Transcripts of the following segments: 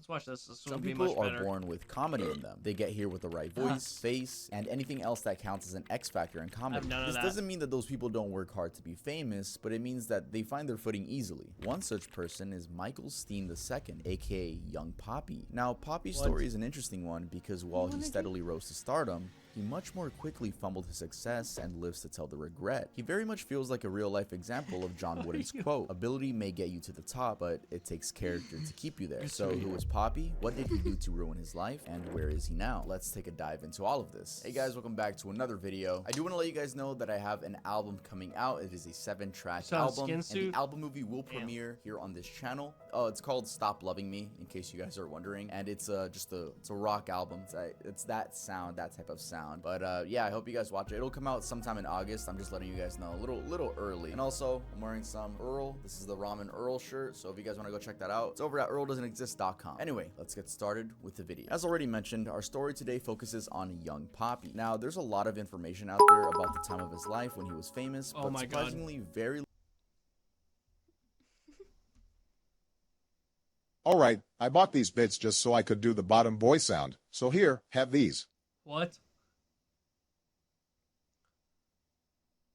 Let's watch this. This will Some be much people are better. born with comedy in them. They get here with the right voice, face, and anything else that counts as an X factor in comedy. none of This that. doesn't mean that those people don't work hard to be famous, but it means that they find their footing easily. One such person is Michael Steen II, aka Young Poppy. Now, Poppy's story is an interesting one because while he steadily rose to stardom, he much more quickly fumbled his success and lives to tell the regret. He very much feels like a real-life example of John Wooden's quote, "Ability may get you to the top, but it takes character to keep you there." So who was Poppy? What did he do to ruin his life? And where is he now? Let's take a dive into all of this. Hey guys, welcome back to another video. I do want to let you guys know that I have an album coming out. It is a 7-track album, and the album movie will premiere here on this channel. It's called Stop Loving Me, in case you guys are wondering, and it's it's a rock album. It's that sound, that type of sound. But yeah, I hope you guys watch it. It'll come out sometime in August. I'm just letting you guys know a little early. And also, I'm wearing some Earl. This is the Ramen Earl shirt, so if you guys want to go check that out, it's over at earldoesn'texist.com. Anyway, let's get started with the video. As already mentioned, our story today focuses on Young Poppy. Now, there's a lot of information out there about the time of his life when he was famous, but surprisingly very All right, I bought these bits just so I could do the bottom voice sound. So here, have these. What?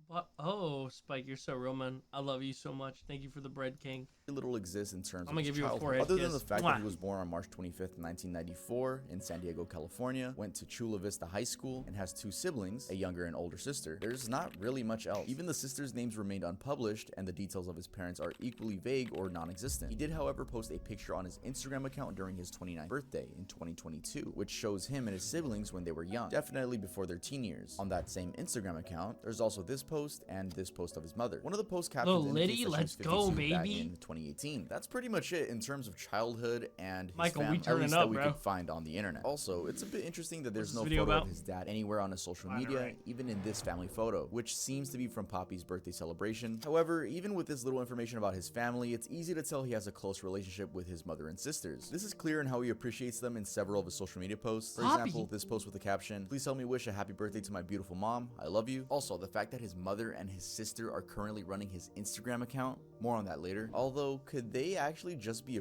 What? Oh, Spike, you're so real, man. I love you so much. Thank you for the bread king. little exists in terms I'm gonna of his give you a childhood. forehead Other than kiss. the fact that he was born on March 25th, 1994 in San Diego, California, went to Chula Vista High School, and has 2 siblings, a younger and older sister. There's not really much else. Even the sisters' names remained unpublished, and the details of his parents are equally vague or non-existent. He did, however, post a picture on his Instagram account during his 29th birthday in 2022, which shows him and his siblings when they were young, definitely before their teen years. On that same Instagram account, there's also this post and this post of his mother. One of the post captions indicates that she was 52 back in 2018. That's pretty much it in terms of childhood and his family, at least that we could find on the internet. Also, it's a bit interesting that there's no photo of his dad anywhere on his social media, even in this family photo, which seems to be from Poppy's birthday celebration. However, even with this little information about his family, it's easy to tell he has a close relationship with his mother and sisters. This is clear in how he appreciates them in several of his social media posts. For example, this post with the caption, "Please help me wish a happy birthday to my beautiful mom. I love you." Also, the fact that his mother and his sister are currently running his Instagram account, more on that later. Although, could they actually just be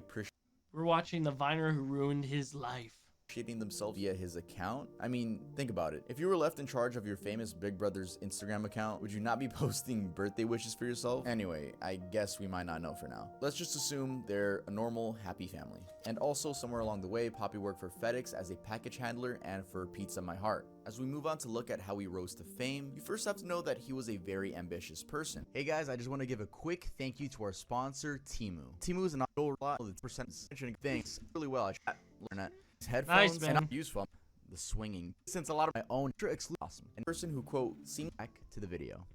We're watching the Viner who ruined his life. appreciating themselves via his account? I mean, think about it. If you were left in charge of your famous Big Brother's Instagram account, would you not be posting birthday wishes for yourself? Anyway, I guess we might not know for now. Let's just assume they're a normal, happy family. And also, somewhere along the way, Poppy worked for FedEx as a package handler and for Pizza My Heart. As we move on to look at how he rose to fame, you first have to know that he was a very ambitious person. Hey guys, I just want to give a quick thank you to our sponsor, Temu. Temu is an percentage things really well. I should learn that. Headphones and I use from the swinging, since a lot of my own exclusive awesome and person who quote seemed back to the video.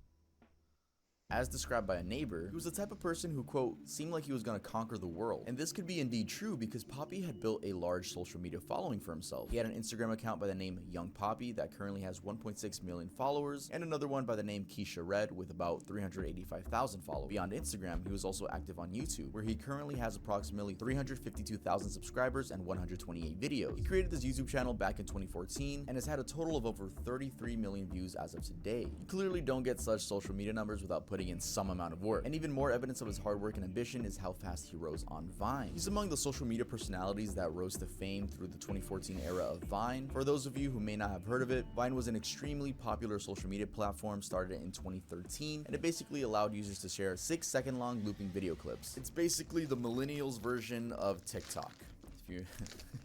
As described by a neighbor, he was the type of person who, quote, seemed like he was gonna conquer the world. And this could be indeed true because Poppy had built a large social media following for himself. He had an Instagram account by the name Young Poppy that currently has 1.6 million followers, and another one by the name Keisha Red with about 385,000 followers. Beyond Instagram, he was also active on YouTube, where he currently has approximately 352,000 subscribers and 128 videos. He created this YouTube channel back in 2014 and has had a total of over 33 million views as of today. You clearly don't get such social media numbers without putting in some amount of work. And even more evidence of his hard work and ambition is how fast he rose on Vine. He's among the social media personalities that rose to fame through the 2014 era of Vine. For those of you who may not have heard of it, Vine was an extremely popular social media platform started in 2013, and it basically allowed users to share 6-second long looping video clips. It's basically the millennials version of TikTok.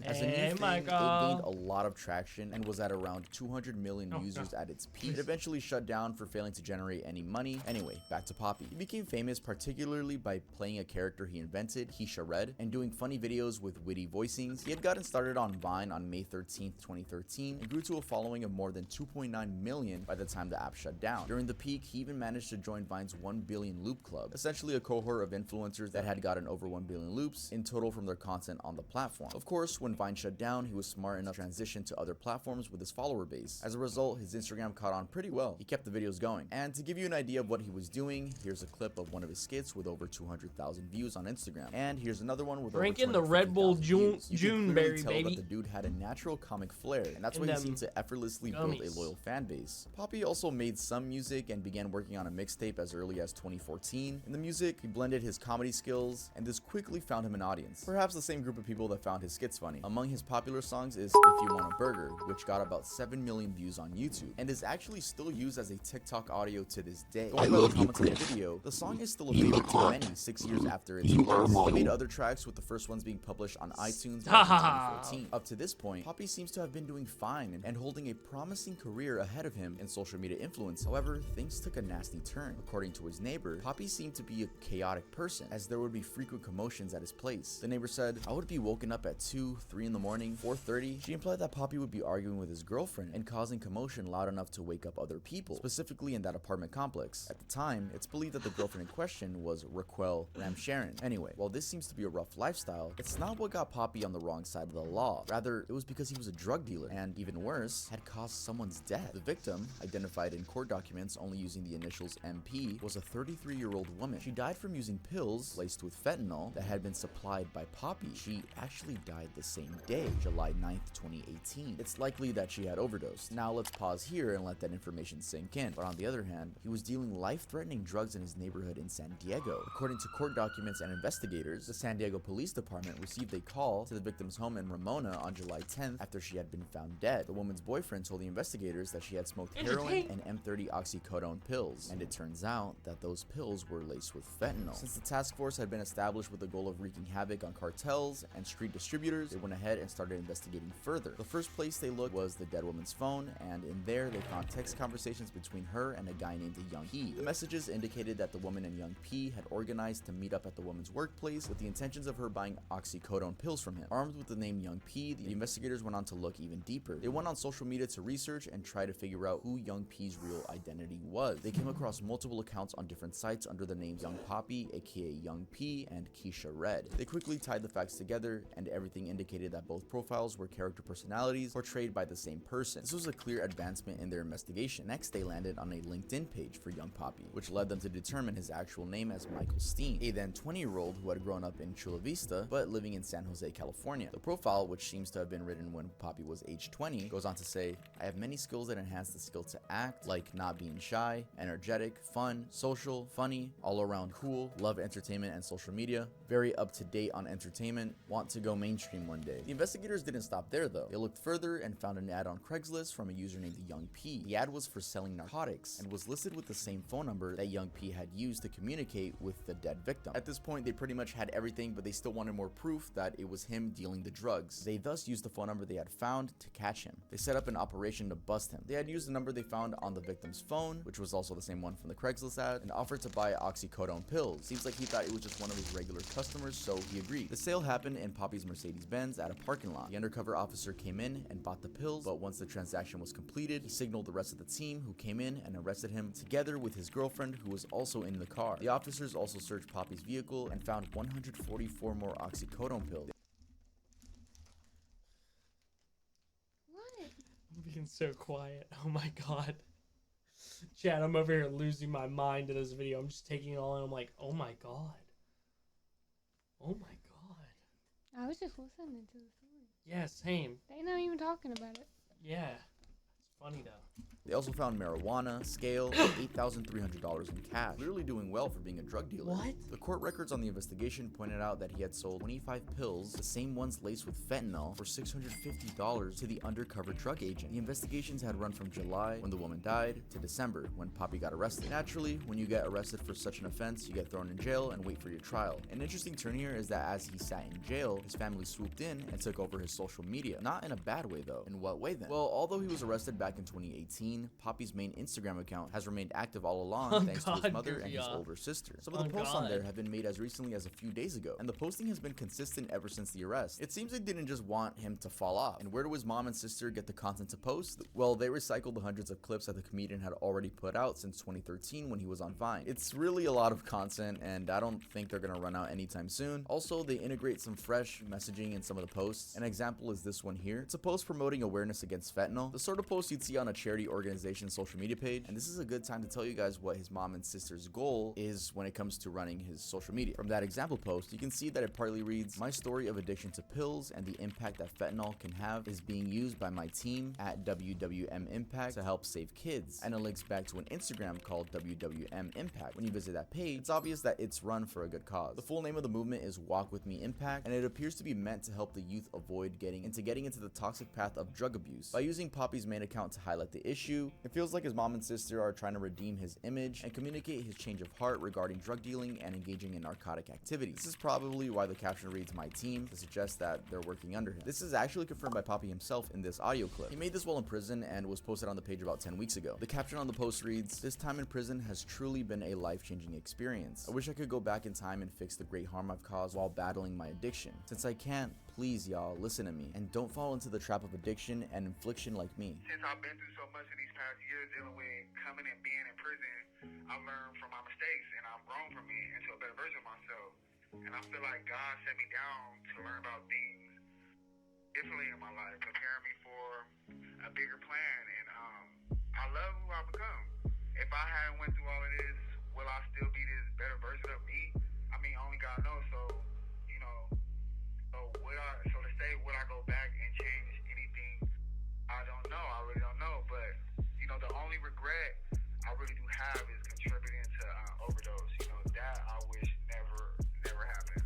As a new thing, it gained a lot of traction and was at around 200 million users at its peak. It eventually shut down for failing to generate any money. Anyway, back to Poppy. He became famous particularly by playing a character he invented, Keisha Red, and doing funny videos with witty voicings. He had gotten started on Vine on May 13th, 2013, and grew to a following of more than 2.9 million by the time the app shut down. During the peak, he even managed to join Vine's 1 billion loop club, essentially a cohort of influencers that had gotten over 1 billion loops in total from their content on the platform. Of course, when Vine shut down, he was smart enough to transition to other platforms with his follower base. As a result, his Instagram caught on pretty well. He kept the videos going. And to give you an idea of what he was doing, here's a clip of one of his skits with over 200,000 views on Instagram. And here's another one with drinking over the Red Bull Juneberry, tell baby. that the dude had a natural comic flair, and that's why he seemed to effortlessly build a loyal fan base. Poppy also made some music and began working on a mixtape as early as 2014. In the music, he blended his comedy skills, and this quickly found him an audience. Perhaps the same group of people that found his skits funny. Among his popular songs is If You Want a Burger, which got about 7 million views on YouTube, and is actually still used as a TikTok audio to this day. Going by the comments on the video, the song is still a favorite to many 6 years after its release. He made other tracks, with the first ones being published on iTunes back in 2014. Up to this point, Poppy seems to have been doing fine and holding a promising career ahead of him in social media influence. However, things took a nasty turn. According to his neighbor, Poppy seemed to be a chaotic person, as there would be frequent commotions at his place. The neighbor said, "I would be woken up at 2, 3 in the morning, 4:30. She implied that Poppy would be arguing with his girlfriend and causing commotion loud enough to wake up other people, specifically in that apartment complex. At the time, it's believed that the girlfriend in question was Raquel Ramsharon. Anyway, while this seems to be a rough lifestyle, it's not what got Poppy on the wrong side of the law. Rather, it was because he was a drug dealer, and even worse, had caused someone's death. The victim, identified in court documents only using the initials MP, was a 33-year-old woman. She died from using pills laced with fentanyl that had been supplied by Poppy. She actually died the same day, July 9th, 2018. It's likely that she had overdosed. Now let's pause here and let that information sink in. But on the other hand, he was dealing life-threatening drugs in his neighborhood in San Diego. According to court documents and investigators, the San Diego Police Department received a call to the victim's home in Ramona on July 10th after she had been found dead. The woman's boyfriend told the investigators that she had smoked heroin and M30 oxycodone pills, and it turns out that those pills were laced with fentanyl. Since the task force had been established with the goal of wreaking havoc on cartels and street distributors, they went ahead and started investigating further. The first place they looked was the dead woman's phone, and in there they found text conversations between her and a guy named Young P. The messages indicated that the woman and Young P had organized to meet up at the woman's workplace with the intentions of her buying oxycodone pills from him. Armed with the name Young P, the investigators went on to look even deeper. They went on social media to research and try to figure out who Young P's real identity was. They came across multiple accounts on different sites under the names Young Poppy, aka Young P, and Keisha Red. They quickly tied the facts together, and everything indicated that both profiles were character personalities portrayed by the same person. This was a clear advancement in their investigation. Next, they landed on a LinkedIn page for Young Poppy, which led them to determine his actual name as Michael Steen, a then 20-year-old who had grown up in Chula Vista but living in San Jose, California. The profile, which seems to have been written when Poppy was age 20, goes on to say, "I have many skills that enhance the skill to act, like not being shy, energetic, fun, social, funny, all around cool, love entertainment and social media, very up to date on entertainment, want to go mainstream one day." The investigators didn't stop there though. They looked further and found an ad on Craigslist from a user named Young P. The ad was for selling narcotics and was listed with the same phone number that Young P had used to communicate with the dead victim. At this point, they pretty much had everything, but they still wanted more proof that it was him dealing the drugs. They thus used the phone number they had found to catch him. They set up an operation to bust him. They had used the number they found on the victim's phone, which was also the same one from the Craigslist ad, and offered to buy oxycodone pills. Seems like he thought it was just one of his regular customers, so he agreed. The sale happened in Poppy's Mercedes-Benz at a parking lot. The undercover officer came in and bought the pills, but once the transaction was completed, he signaled the rest of the team, who came in and arrested him together with his girlfriend, who was also in the car. The officers also searched Poppy's vehicle and found 144 more oxycodone pills. I'm being so quiet. Oh my god. Chad, I'm over here losing my mind to this video. I'm just taking it all in. I'm like, oh my god. Oh my god. I was just listening to the story. Yeah, same. They're not even talking about it. Yeah. It's funny though. They also found marijuana, scale, and $8,300 in cash. Clearly doing well for being a drug dealer. What? The court records on the investigation pointed out that he had sold 25 pills, the same ones laced with fentanyl, for $650 to the undercover drug agent. The investigations had run from July, when the woman died, to December, when Poppy got arrested. Naturally, when you get arrested for such an offense, you get thrown in jail and wait for your trial. An interesting turn here is that as he sat in jail, his family swooped in and took over his social media. Not in a bad way though. In what way then? Well, although he was arrested back in 2018, Poppy's main Instagram account has remained active all along thanks to his mother and his older sister. Some of the posts on there have been made as recently as a few days ago, and the posting has been consistent ever since the arrest. It seems they didn't just want him to fall off. And where do his mom and sister get the content to post? Well, they recycled the hundreds of clips that the comedian had already put out since 2013 when he was on Vine. It's really a lot of content, and I don't think they're gonna run out anytime soon. Also, they integrate some fresh messaging in some of the posts. An example is this one here. It's a post promoting awareness against fentanyl, the sort of post you'd see on a charity organization organization's social media page, and this is a good time to tell you guys what his mom and sister's goal is when it comes to running his social media. From that example post, you can see that it partly reads, "My story of addiction to pills and the impact that fentanyl can have is being used by my team at WWM Impact to help save kids," and it links back to an Instagram called WWM Impact. When you visit that page, it's obvious that it's run for a good cause. The full name of the movement is Walk With Me Impact, and it appears to be meant to help the youth avoid getting into the toxic path of drug abuse. By using Poppy's main account to highlight the issue, it feels like his mom and sister are trying to redeem his image and communicate his change of heart regarding drug dealing and engaging in narcotic activities. This is probably why the caption reads "My team" to suggest that they're working under him. This is actually confirmed by Poppy himself in this audio clip. He made this while in prison and was posted on the page about 10 weeks ago. The caption on the post reads, "This time in prison has truly been a life-changing experience. I wish I could go back in time and fix the great harm I've caused while battling my addiction. Since I can't, please y'all listen to me and don't fall into the trap of addiction and infliction like me." Since I've been through so much in these past years dealing with coming and being in prison, I've learned from my mistakes and I've grown from it into a better version of myself. And I feel like God set me down to learn about things differently in my life, preparing me for a bigger plan. And I love who I've become. If I hadn't went through all of this, will I still be this better version of me? I mean, only God knows. So, you know, so to say, would I go back and change anything? I don't know. I really don't know. But, you know, the only regret I really do have is contributing to overdose. You know, that I wish never happened.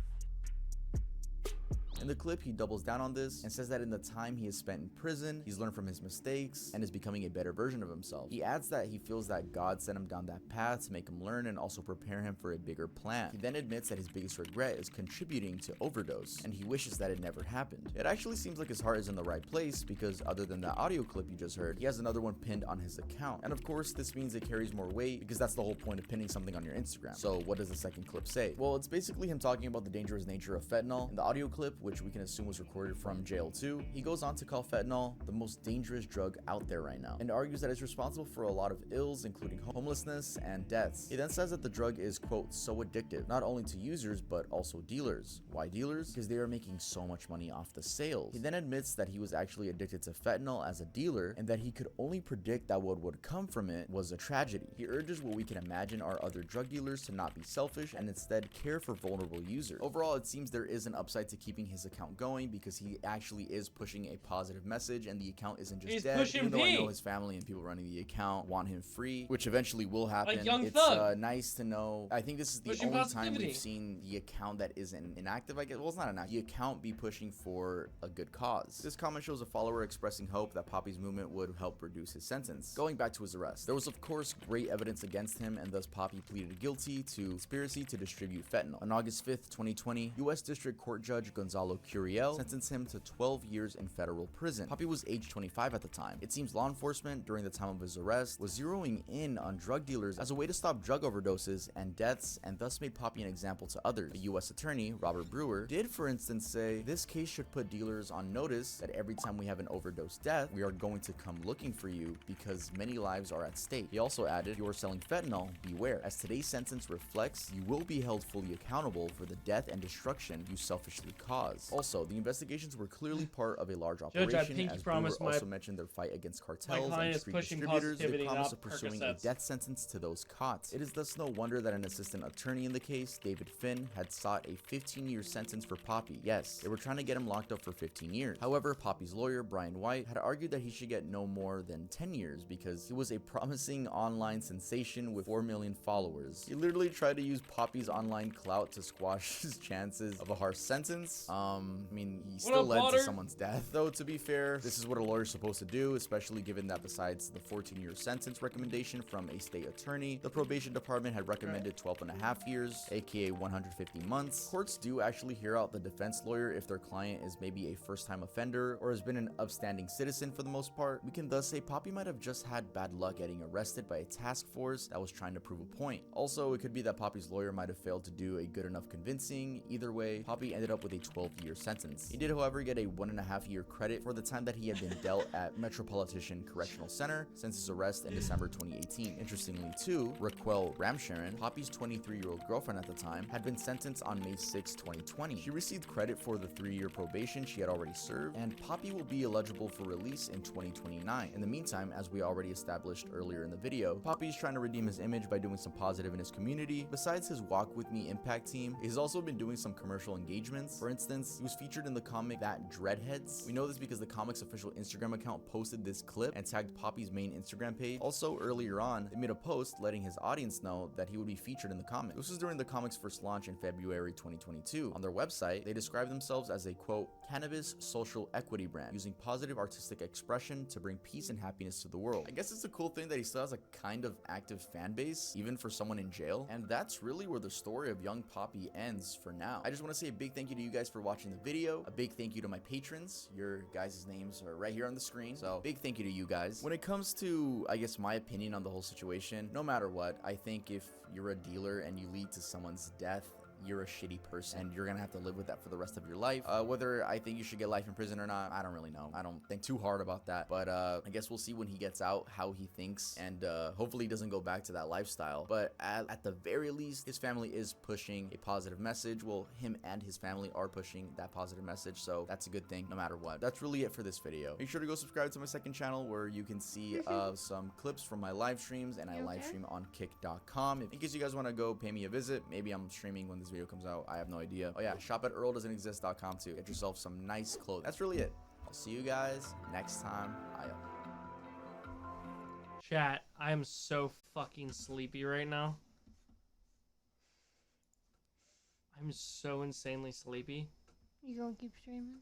In the clip, he doubles down on this and says that in the time he has spent in prison, he's learned from his mistakes and is becoming a better version of himself. He adds that he feels that God sent him down that path to make him learn and also prepare him for a bigger plan. He then admits that his biggest regret is contributing to overdose, and he wishes that it never happened. It actually seems like his heart is in the right place, because other than that audio clip you just heard, he has another one pinned on his account. And of course, this means it carries more weight, because that's the whole point of pinning something on your Instagram. So what does the second clip say? Well, it's basically him talking about the dangerous nature of fentanyl. In the audio clip, which we can assume was recorded from jail too, he goes on to call fentanyl the most dangerous drug out there right now, and argues that it's responsible for a lot of ills, including homelessness and deaths. He then says that the drug is, quote, so addictive, not only to users, but also dealers. Why dealers? Because they are making so much money off the sales. He then admits that he was actually addicted to fentanyl as a dealer, and that he could only predict that what would come from it was a tragedy. He urges what we can imagine are other drug dealers to not be selfish and instead care for vulnerable users. Overall, it seems there is an upside to keeping his account going, because he actually is pushing a positive message, and the account isn't just dead. Even though I know his family and people running the account want him free, which eventually will happen. Like Young it's Thug. Nice to know. I think this is the Pushing only time positivity. we've seen the account that isn't inactive, I guess. Well, it's not inactive. The account be pushing for a good cause. This comment shows a follower expressing hope that Poppy's movement would help reduce his sentence. Going back to his arrest, there was of course great evidence against him, and thus Poppy pleaded guilty to conspiracy to distribute fentanyl. On August 5th, 2020, U.S. District Court Judge Gonzalo Curiel sentenced him to 12 years in federal prison. Poppy was age 25 at the time. It seems law enforcement, during the time of his arrest, was zeroing in on drug dealers as a way to stop drug overdoses and deaths, and thus made Poppy an example to others. A U.S. attorney, Robert Brewer, did for instance say, "This case should put dealers on notice that every time we have an overdose death, we are going to come looking for you because many lives are at stake." He also added, "If you are selling fentanyl, beware. As today's sentence reflects, you will be held fully accountable for the death and destruction you selfishly caused." Also, the investigations were clearly part of a large operation, Judge, I pinky as Brewer promise also mentioned their fight against cartels client and is street pushing distributors, the positivity, promise not of pursuing a Percocets. death sentence to those caught. It is thus no wonder that an assistant attorney in the case, David Finn, had sought a 15-year sentence for Poppy. Yes, they were trying to get him locked up for 15 years. However, Poppy's lawyer, Brian White, had argued that he should get no more than 10 years because he was a promising online sensation with 4 million followers. He literally tried to use Poppy's online clout to squash his chances of a harsh sentence. I mean, he still led to someone's death. Though, to be fair, this is what a lawyer's supposed to do, especially given that besides the 14-year sentence recommendation from a state attorney, the probation department had recommended 12.5 years, aka 150 months. Courts do actually hear out the defense lawyer if their client is maybe a first-time offender or has been an upstanding citizen for the most part. We can thus say Poppy might have just had bad luck getting arrested by a task force that was trying to prove a point. Also, it could be that Poppy's lawyer might have failed to do a good enough convincing. Either way, Poppy ended up with a multi-year sentence. He did, however, get a 1.5-year credit for the time that he had been dealt at Metropolitan Correctional Center since his arrest in December 2018. Interestingly, too, Raquel Ramcharan, Poppy's 23-year-old girlfriend at the time, had been sentenced on May 6, 2020. She received credit for the 3-year probation she had already served, and Poppy will be eligible for release in 2029. In the meantime, as we already established earlier in the video, Poppy's trying to redeem his image by doing some positive in his community. Besides his Walk With Me impact team, he's also been doing some commercial engagements. For instance, he was featured in the comic That Dreadheads. We know this because the comic's official Instagram account posted this clip and tagged Poppy's main Instagram page. Also, earlier on, they made a post letting his audience know that he would be featured in the comic. This was during the comic's first launch in February 2022. On their website, they describe themselves as a, quote, cannabis social equity brand, using positive artistic expression to bring peace and happiness to the world. I guess it's a cool thing that he still has a kind of active fan base, even for someone in jail. And that's really where the story of young Poppy ends for now. I just want to say a big thank you to you guys for watching the video. A big thank you to my patrons. Your guys' names are right here on the screen. So big thank you to you guys. When it comes to, I guess, my opinion on the whole situation, no matter what, I think if you're a dealer and you lead to someone's death, you're a shitty person and you're gonna have to live with that for the rest of your life. Whether I think you should get life in prison or not, I don't really know. I don't think too hard about that, but I guess we'll see when he gets out how he thinks, and hopefully he doesn't go back to that lifestyle. But at the very least, his family is pushing a positive message. Well, him and his family are pushing that positive message, so that's a good thing no matter what. That's really it for this video. Make sure to go subscribe to my second channel where you can see some clips from my live streams, and I live stream on kick.com. In case you guys want to go pay me a visit, maybe I'm streaming when this video comes out, I have no idea. Oh yeah, shop at earldoesn'texist.com too. Get yourself some nice clothes. That's really it. I'll see you guys next time. Chat, I am so fucking sleepy right now. I'm so insanely sleepy. You gonna keep streaming?